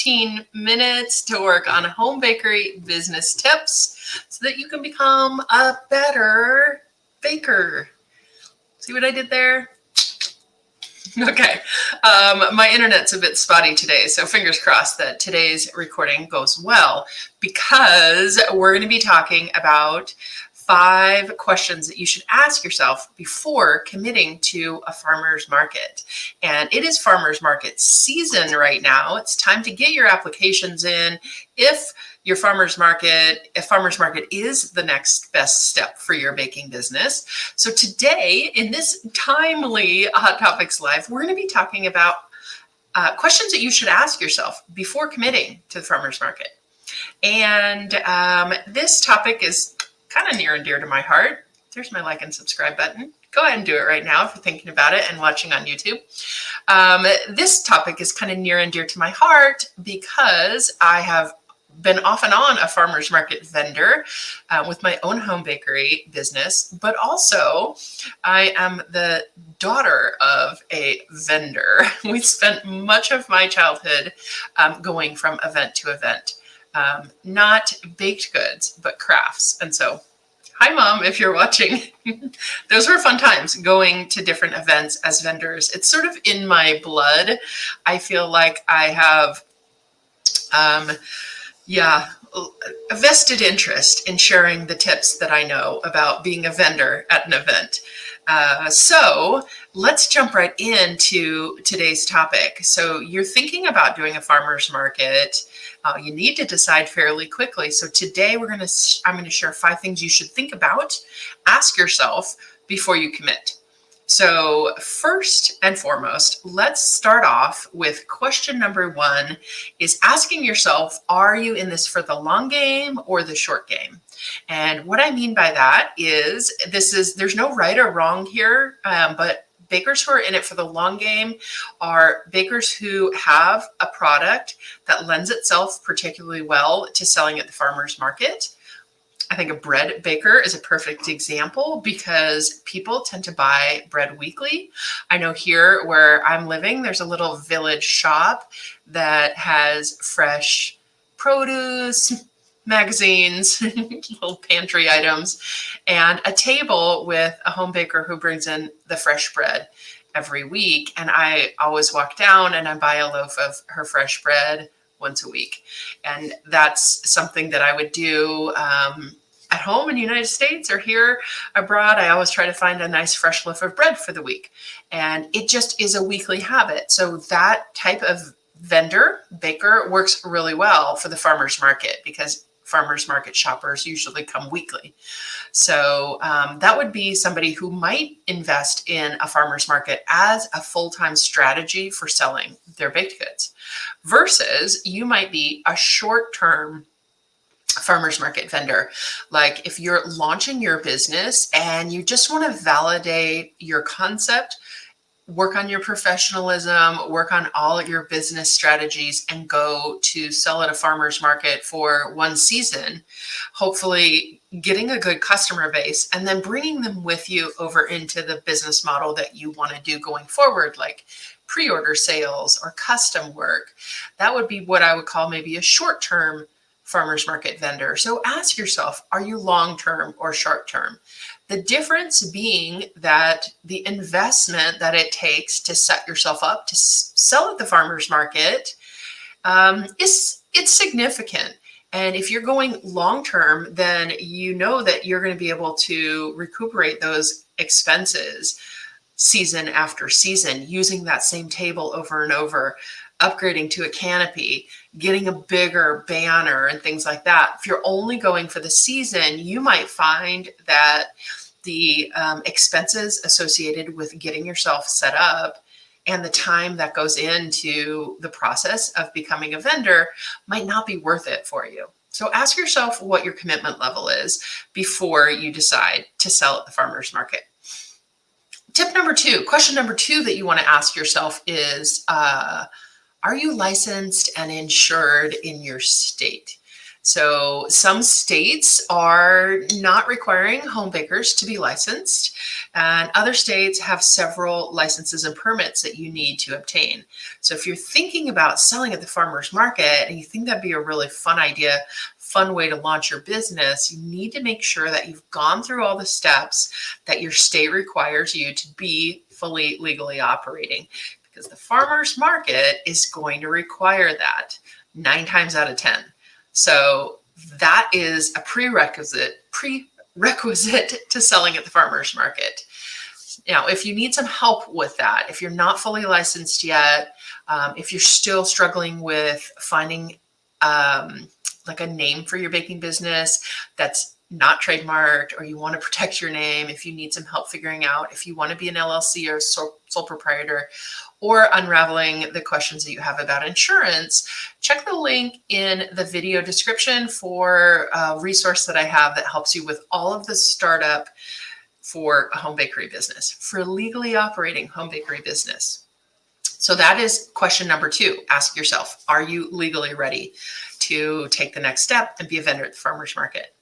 15 minutes to work on home bakery business tips so that you can become a better baker. See what I did there? Okay. My internet's a bit spotty today, so fingers crossed that today's recording goes well, because we're going to be talking about 5 questions that you should ask yourself before committing to a farmer's market. And it is farmer's market season right now. It's time to get your applications in. If farmer's market is the next best step for your baking business. So today, in this timely Hot Topics Live, we're going to be talking about questions that you should ask yourself before committing to the farmer's market. And this topic is kind of near and dear to my heart. There's my like and subscribe button. Go ahead and do it right now if you're thinking about it and watching on YouTube. This topic is kind of near and dear to my heart because I have been off and on a farmer's market vendor with my own home bakery business, but also I am the daughter of a vendor. We spent much of my childhood going from event to event, not baked goods, but crafts. And so, hi Mom, if you're watching, those were fun times going to different events as vendors. It's sort of in my blood. I feel like I have, a vested interest in sharing the tips that I know about being a vendor at an event. So let's jump right into today's topic. So you're thinking about doing a farmer's market. You need to decide fairly quickly. So today I'm going to share 5 things you should think about, ask yourself before you commit. So first and foremost, let's start off with question number 1 is asking yourself, are you in this for the long game or the short game? And what I mean by that is there's no right or wrong here, but bakers who are in it for the long game are bakers who have a product that lends itself particularly well to selling at the farmer's market. I think a bread baker is a perfect example because people tend to buy bread weekly. I know here where I'm living, there's a little village shop that has fresh produce, magazines, little pantry items, and a table with a home baker who brings in the fresh bread every week. And I always walk down and I buy a loaf of her fresh bread once a week. And that's something that I would do at home in the United States or here abroad. I always try to find a nice fresh loaf of bread for the week. And it just is a weekly habit. So that type of vendor, baker, works really well for the farmer's market because farmer's market shoppers usually come weekly. So that would be somebody who might invest in a farmer's market as a full-time strategy for selling their baked goods, versus you might be a short-term farmer's market vendor. Like if you're launching your business and you just want to validate your concept, work on your professionalism, work on all your business strategies, and go to sell at a farmer's market for 1 season, hopefully getting a good customer base and then bringing them with you over into the business model that you want to do going forward, like pre-order sales or custom work. That would be what I would call maybe a short-term farmer's market vendor. So ask yourself, are you long-term or short-term? The difference being that the investment that it takes to set yourself up to sell at the farmer's market it's significant. And if you're going long-term, then you know that you're going to be able to recuperate those expenses season after season, using that same table over and over, upgrading to a canopy, getting a bigger banner and things like that. If you're only going for the season, you might find that the expenses associated with getting yourself set up and the time that goes into the process of becoming a vendor might not be worth it for you. So ask yourself what your commitment level is before you decide to sell at the farmer's market. Tip number 2, question number 2 that you want to ask yourself is, are you licensed and insured in your state? So some states are not requiring home bakers to be licensed, and other states have several licenses and permits that you need to obtain. So if you're thinking about selling at the farmer's market and you think that'd be a really fun idea, fun way to launch your business, you need to make sure that you've gone through all the steps that your state requires you to be fully legally operating, because the farmer's market is going to require that 9 times out of 10. So that is a prerequisite to selling at the farmer's market. Now, if you need some help with that, if you're not fully licensed yet, if you're still struggling with finding like a name for your baking business that's not trademarked, or you want to protect your name, if you need some help figuring out if you want to be an LLC or sole proprietor, or unraveling the questions that you have about insurance, check the link in the video description for a resource that I have that helps you with all of the startup for a home bakery business, for a legally operating home bakery business. So that is question number 2. Ask yourself, are you legally ready to take the next step and be a vendor at the farmer's market?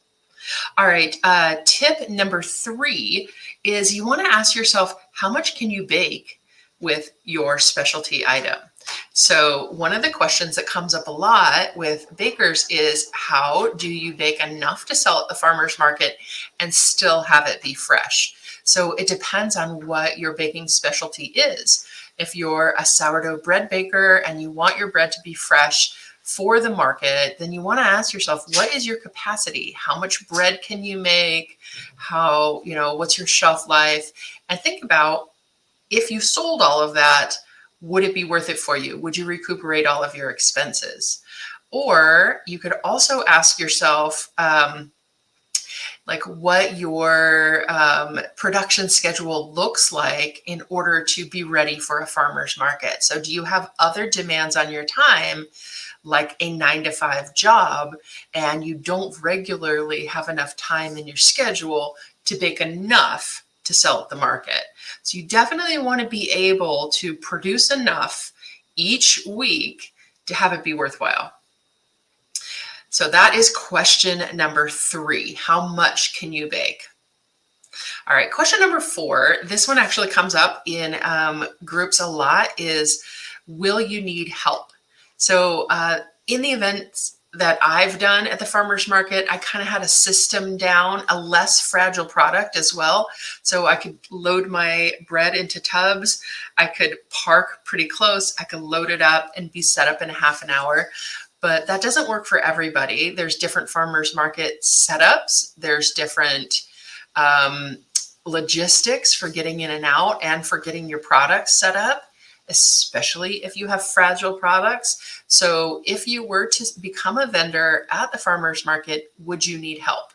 All right, tip number 3 is you want to ask yourself, how much can you bake with your specialty item? So one of the questions that comes up a lot with bakers is, how do you bake enough to sell at the farmer's market and still have it be fresh? So it depends on what your baking specialty is. If you're a sourdough bread baker and you want your bread to be fresh for the market, then you want to ask yourself, what is your capacity? How much bread can you make? What's your shelf life? And think about, if you sold all of that, would it be worth it for you? Would you recuperate all of your expenses? Or you could also ask yourself, what your production schedule looks like in order to be ready for a farmer's market. So do you have other demands on your time, like a 9-to-5 job, and you don't regularly have enough time in your schedule to bake enough to sell at the market? So you definitely want to be able to produce enough each week to have it be worthwhile. So that is question number 3. How much can you bake? All right, question number 4, this one actually comes up in groups a lot, is, will you need help? So in the events that I've done at the farmer's market, I kind of had a system down, a less fragile product as well. So I could load my bread into tubs. I could park pretty close. I could load it up and be set up in a half an hour. But that doesn't work for everybody. There's different farmers market setups. There's different logistics for getting in and out and for getting your products set up, especially if you have fragile products. So if you were to become a vendor at the farmer's market, would you need help?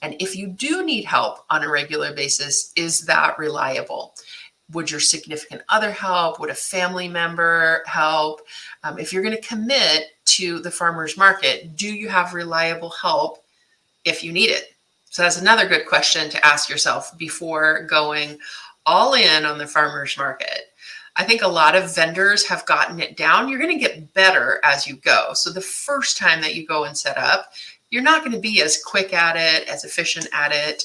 And if you do need help on a regular basis, is that reliable? Would your significant other help? Would a family member help? If you're going to commit to the farmer's market, do you have reliable help if you need it? So that's another good question to ask yourself before going all in on the farmer's market. I think a lot of vendors have gotten it down. You're going to get better as you go. So the first time that you go and set up, you're not going to be as quick at it, as efficient at it,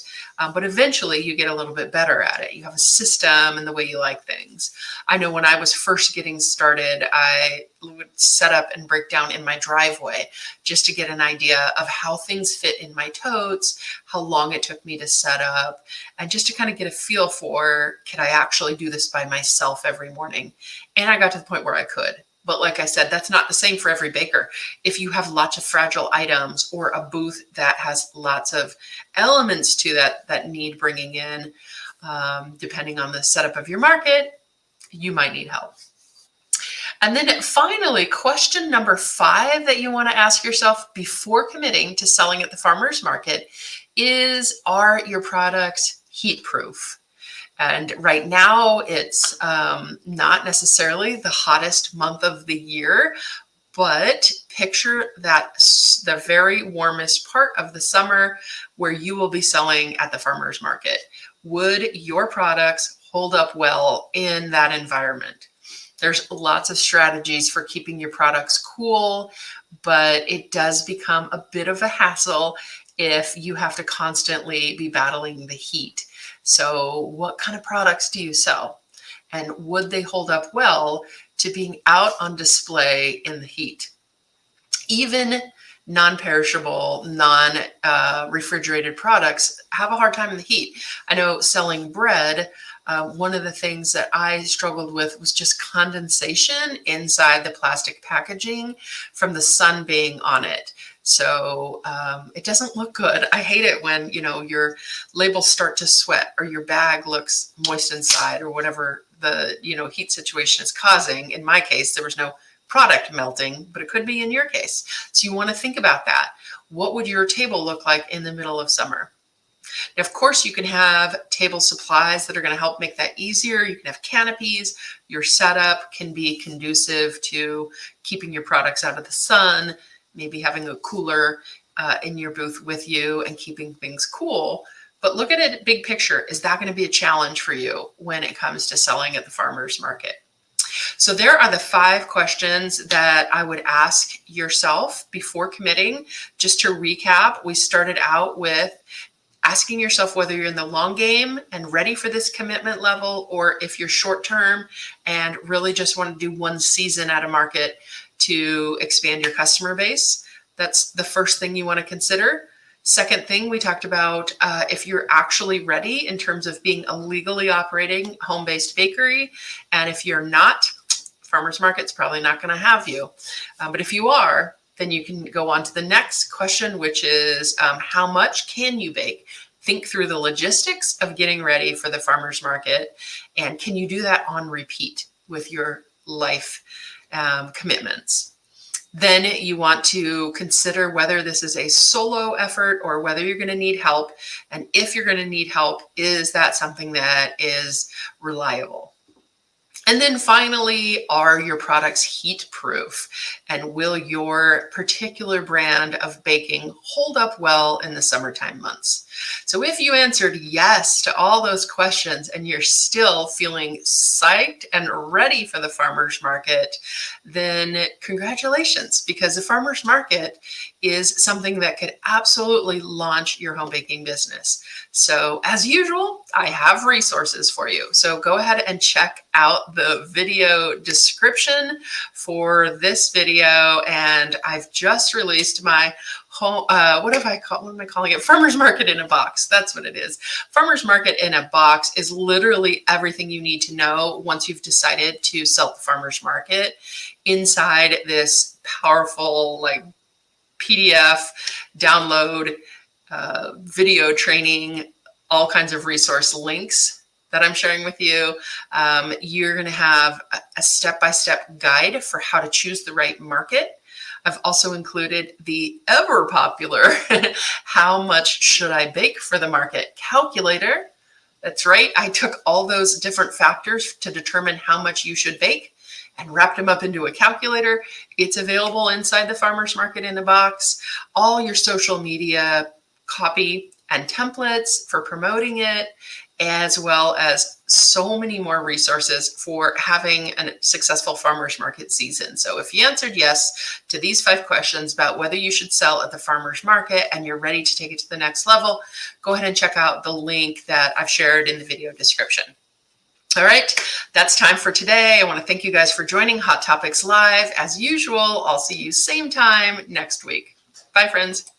but eventually you get a little bit better at it. You have a system and the way you like things. I know when I was first getting started, I would set up and break down in my driveway just to get an idea of how things fit in my totes, how long it took me to set up, and just to kind of get a feel for, can I actually do this by myself every morning? And I got to the point where I could. But like I said, that's not the same for every baker. If you have lots of fragile items or a booth that has lots of elements to that need bringing in, depending on the setup of your market, you might need help. And then finally, question number 5 that you want to ask yourself before committing to selling at the farmer's market is, are your products heat-proof? And right now it's not necessarily the hottest month of the year, but picture that the very warmest part of the summer where you will be selling at the farmer's market. Would your products hold up well in that environment? There's lots of strategies for keeping your products cool, but it does become a bit of a hassle if you have to constantly be battling the heat. So what kind of products do you sell? And would they hold up well to being out on display in the heat? Even non-perishable, non-refrigerated products have a hard time in the heat. I know selling bread, one of the things that I struggled with was just condensation inside the plastic packaging from the sun being on it. So it doesn't look good. I hate it when, your labels start to sweat or your bag looks moist inside or whatever the, heat situation is causing. In my case, there was no product melting, but it could be in your case. So you want to think about that. What would your table look like in the middle of summer? Now, of course, you can have table supplies that are going to help make that easier. You can have canopies. Your setup can be conducive to keeping your products out of the sun, maybe having a cooler in your booth with you and keeping things cool. But look at it big picture. Is that going to be a challenge for you when it comes to selling at the farmer's market? So there are the 5 questions that I would ask yourself before committing. Just to recap, we started out with asking yourself whether you're in the long game and ready for this commitment level, or if you're short term and really just want to do one season at a market to expand your customer base. That's the first thing you want to consider. Second thing, we talked about if you're actually ready in terms of being a legally operating home-based bakery. And if you're not, farmer's market's probably not going to have you. But if you are, then you can go on to the next question, which is how much can you bake? Think through the logistics of getting ready for the farmer's market. And can you do that on repeat with your life commitments? Then you want to consider whether this is a solo effort or whether you're going to need help. And if you're going to need help, is that something that is reliable? And then finally, are your products heat proof? And will your particular brand of baking hold up well in the summertime months? So if you answered yes to all those questions and you're still feeling psyched and ready for the farmer's market, then congratulations, because the farmer's market is something that could absolutely launch your home baking business. So as usual, I have resources for you. So go ahead and check out the video description for this video. And I've just released my home, what am I calling it? Farmer's Market in a Box. That's what it is. Farmer's Market in a Box is literally everything you need to know once you've decided to sell at the farmer's market inside this powerful PDF download, video training, all kinds of resource links that I'm sharing with you. You're going to have a step-by-step guide for how to choose the right market. I've also included the ever popular how much should I bake for the market calculator. That's right. I took all those different factors to determine how much you should bake and wrapped them up into a calculator. It's available inside the farmer's market in a box. All your social media copy and templates for promoting it, as well as so many more resources for having a successful farmer's market season. So if you answered yes to these 5 questions about whether you should sell at the farmer's market and you're ready to take it to the next level, go ahead and check out the link that I've shared in the video description. All right, that's time for today. I want to thank you guys for joining Hot Topics Live. As usual, I'll see you same time next week. Bye, friends.